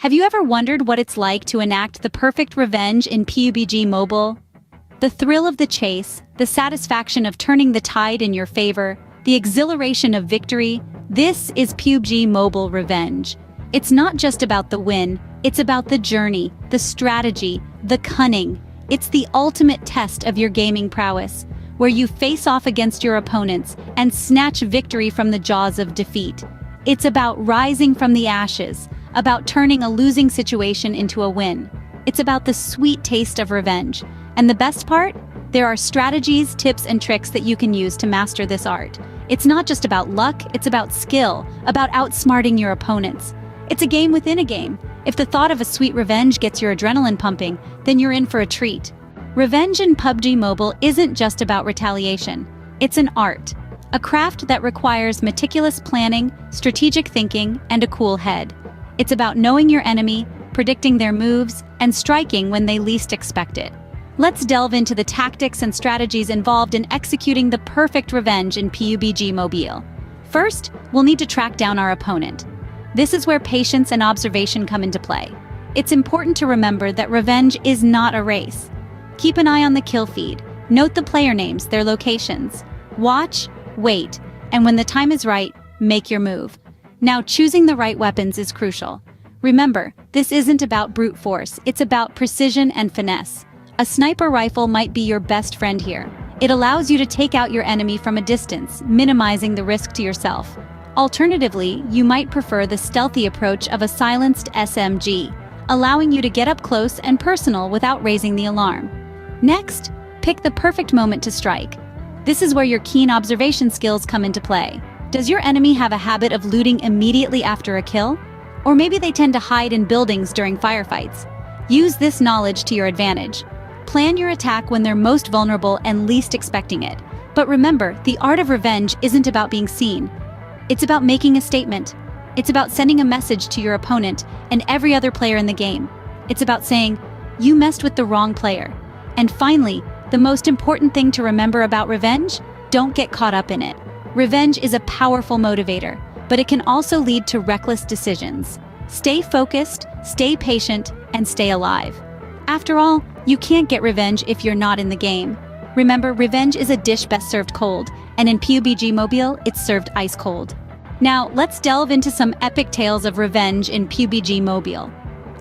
Have you ever wondered what it's like to enact the perfect revenge in PUBG Mobile? The thrill of the chase, the satisfaction of turning the tide in your favor, the exhilaration of victory, this is PUBG Mobile Revenge. It's not just about the win, it's about the journey, the strategy, the cunning. It's the ultimate test of your gaming prowess, where you face off against your opponents and snatch victory from the jaws of defeat. It's about rising from the ashes, about turning a losing situation into a win. It's about the sweet taste of revenge. And the best part? There are strategies, tips, and tricks that you can use to master this art. It's not just about luck, it's about skill, about outsmarting your opponents. It's a game within a game. If the thought of a sweet revenge gets your adrenaline pumping, then you're in for a treat. Revenge in PUBG Mobile isn't just about retaliation. It's an art. A craft that requires meticulous planning, strategic thinking, and a cool head. It's about knowing your enemy, predicting their moves, and striking when they least expect it. Let's delve into the tactics and strategies involved in executing the perfect revenge in PUBG Mobile. First, we'll need to track down our opponent. This is where patience and observation come into play. It's important to remember that revenge is not a race. Keep an eye on the kill feed. Note the player names, their locations. Watch, wait, and when the time is right, make your move. Now, choosing the right weapons is crucial. Remember, this isn't about brute force, it's about precision and finesse. A sniper rifle might be your best friend here. It allows you to take out your enemy from a distance, minimizing the risk to yourself. Alternatively, you might prefer the stealthy approach of a silenced SMG, allowing you to get up close and personal without raising the alarm. Next, pick the perfect moment to strike. This is where your keen observation skills come into play. Does your enemy have a habit of looting immediately after a kill? Or maybe they tend to hide in buildings during firefights. Use this knowledge to your advantage. Plan your attack when they're most vulnerable and least expecting it. But remember, the art of revenge isn't about being seen. It's about making a statement. It's about sending a message to your opponent and every other player in the game. It's about saying, "You messed with the wrong player." And finally, the most important thing to remember about revenge? Don't get caught up in it. Revenge is a powerful motivator, but it can also lead to reckless decisions. Stay focused, stay patient, and stay alive. After all, you can't get revenge if you're not in the game. Remember, revenge is a dish best served cold, and in PUBG Mobile, it's served ice cold. Now, let's delve into some epic tales of revenge in PUBG Mobile.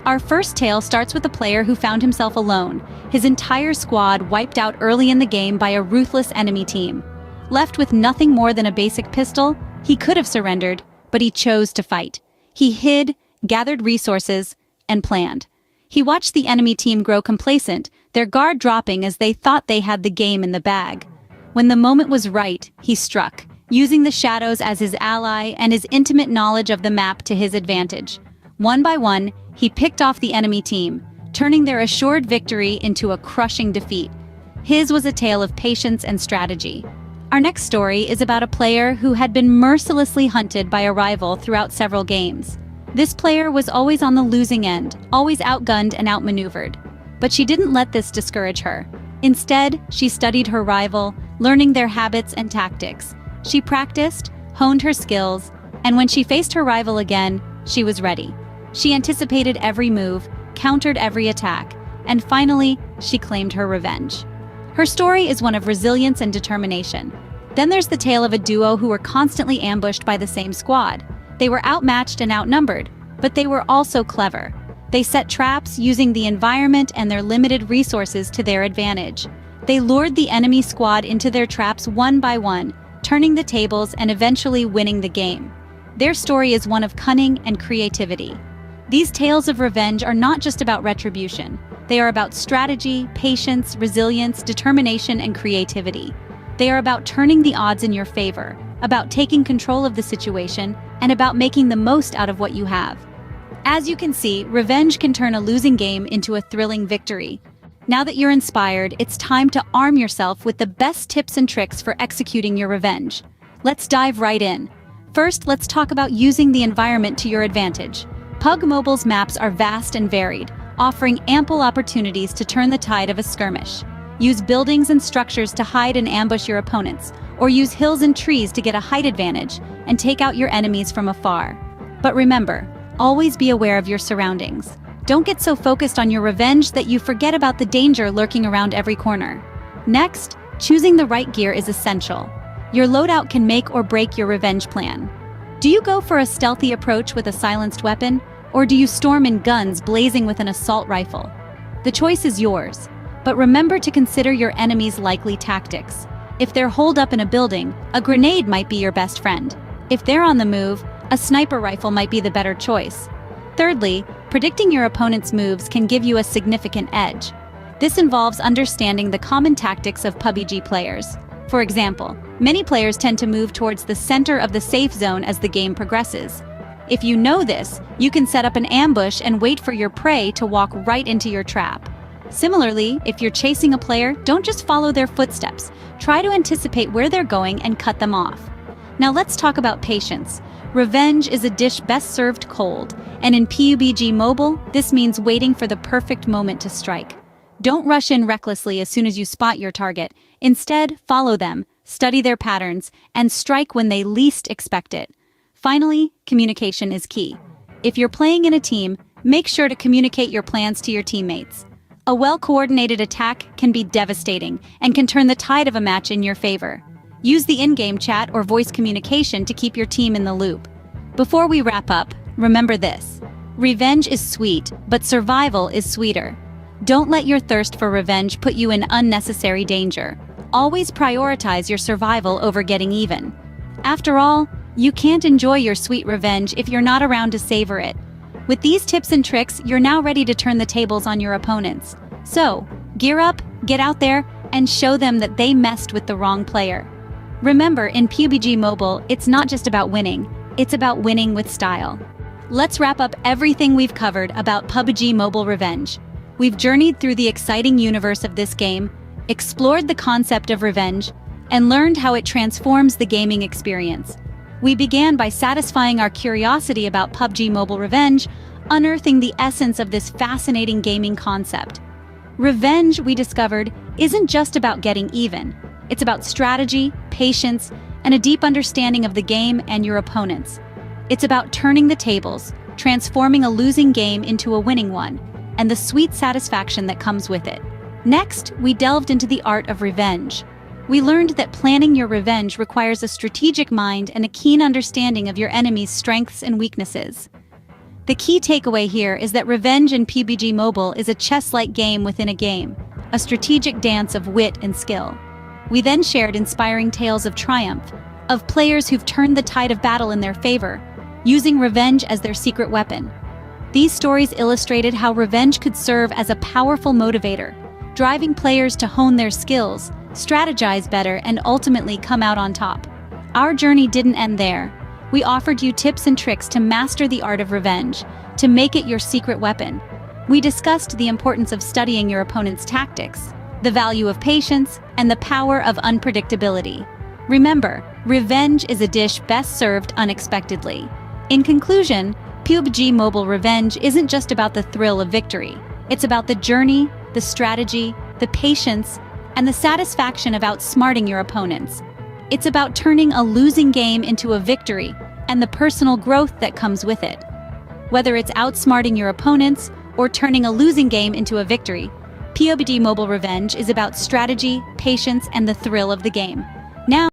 Our first tale starts with a player who found himself alone, his entire squad wiped out early in the game by a ruthless enemy team. Left with nothing more than a basic pistol, he could have surrendered, but he chose to fight. He hid, gathered resources, and planned. He watched the enemy team grow complacent, their guard dropping as they thought they had the game in the bag. When the moment was right, he struck, using the shadows as his ally and his intimate knowledge of the map to his advantage. One by one, he picked off the enemy team, turning their assured victory into a crushing defeat. His was a tale of patience and strategy. Our next story is about a player who had been mercilessly hunted by a rival throughout several games. This player was always on the losing end, always outgunned and outmaneuvered. But she didn't let this discourage her. Instead, she studied her rival, learning their habits and tactics. She practiced, honed her skills, and when she faced her rival again, she was ready. She anticipated every move, countered every attack, and finally, she claimed her revenge. Her story is one of resilience and determination. Then there's the tale of a duo who were constantly ambushed by the same squad. They were outmatched and outnumbered, but they were also clever. They set traps using the environment and their limited resources to their advantage. They lured the enemy squad into their traps one by one, turning the tables and eventually winning the game. Their story is one of cunning and creativity. These tales of revenge are not just about retribution. They are about strategy, patience, resilience, determination, and creativity. They are about turning the odds in your favor, about taking control of the situation, and about making the most out of what you have. As you can see, revenge can turn a losing game into a thrilling victory. Now that you're inspired, it's time to arm yourself with the best tips and tricks for executing your revenge. Let's dive right in. First, let's talk about using the environment to your advantage. PUBG Mobile's maps are vast and varied, offering ample opportunities to turn the tide of a skirmish. Use buildings and structures to hide and ambush your opponents, or use hills and trees to get a height advantage and take out your enemies from afar. But remember, Always be aware of your surroundings. Don't get so focused on your revenge that you forget about the danger lurking around every corner. Next, choosing the right gear is essential. Your loadout can make or break your revenge plan. Do you go for a stealthy approach with a silenced weapon, or do you storm in guns blazing with an assault rifle? The choice is yours, but remember to consider your enemy's likely tactics. If they're holed up in a building, a grenade might be your best friend. If they're on the move, a sniper rifle might be the better choice. Thirdly, predicting your opponent's moves can give you a significant edge. This involves understanding the common tactics of pubg players. For example, many players tend to move towards the center of the safe zone as the game progresses. If you know this, you can set up an ambush and wait for your prey to walk right into your trap. Similarly, if you're chasing a player, don't just follow their footsteps. Try to anticipate where they're going and cut them off. Now let's talk about patience. Revenge is a dish best served cold, and in pubg Mobile, this means waiting for the perfect moment to strike. Don't rush in recklessly as soon as you spot your target. Instead, follow them, study their patterns, and strike when they least expect it. Finally, communication is key. If you're playing in a team, make sure to communicate your plans to your teammates. A well-coordinated attack can be devastating and can turn the tide of a match in your favor. Use the in-game chat or voice communication to keep your team in the loop. Before we wrap up, remember this. Revenge is sweet, but survival is sweeter. Don't let your thirst for revenge put you in unnecessary danger. Always prioritize your survival over getting even. After all, you can't enjoy your sweet revenge if you're not around to savor it. With these tips and tricks, you're now ready to turn the tables on your opponents. So, gear up, get out there, and show them that they messed with the wrong player. Remember, in pubg Mobile, it's not just about winning, it's about winning with style. Let's wrap up everything we've covered about pubg Mobile Revenge. We've journeyed through the exciting universe of this game, explored the concept of revenge, and learned how it transforms the gaming experience. We began by satisfying our curiosity about pubg Mobile Revenge, unearthing the essence of this fascinating gaming concept. Revenge, we discovered, isn't just about getting even. It's about strategy, patience, and a deep understanding of the game and your opponents. It's about turning the tables, transforming a losing game into a winning one, and the sweet satisfaction that comes with it. Next, we delved into the art of revenge. We learned that planning your revenge requires a strategic mind and a keen understanding of your enemy's strengths and weaknesses. The key takeaway here is that revenge in pubg Mobile is a chess-like game within a game, a strategic dance of wit and skill. We then shared inspiring tales of triumph, of players who've turned the tide of battle in their favor, using revenge as their secret weapon. These stories illustrated how revenge could serve as a powerful motivator, driving players to hone their skills, strategize better, and ultimately come out on top. Our journey didn't end there. We offered you tips and tricks to master the art of revenge, to make it your secret weapon. We discussed the importance of studying your opponent's tactics, the value of patience, and the power of unpredictability. Remember, revenge is a dish best served unexpectedly. In conclusion, pubg Mobile Revenge isn't just about the thrill of victory. It's about the journey, the strategy, the patience, and the satisfaction of outsmarting your opponents. It's about turning a losing game into a victory and the personal growth that comes with it. Whether it's outsmarting your opponents or turning a losing game into a victory, pubg Mobile Revenge is about strategy, patience, and the thrill of the game.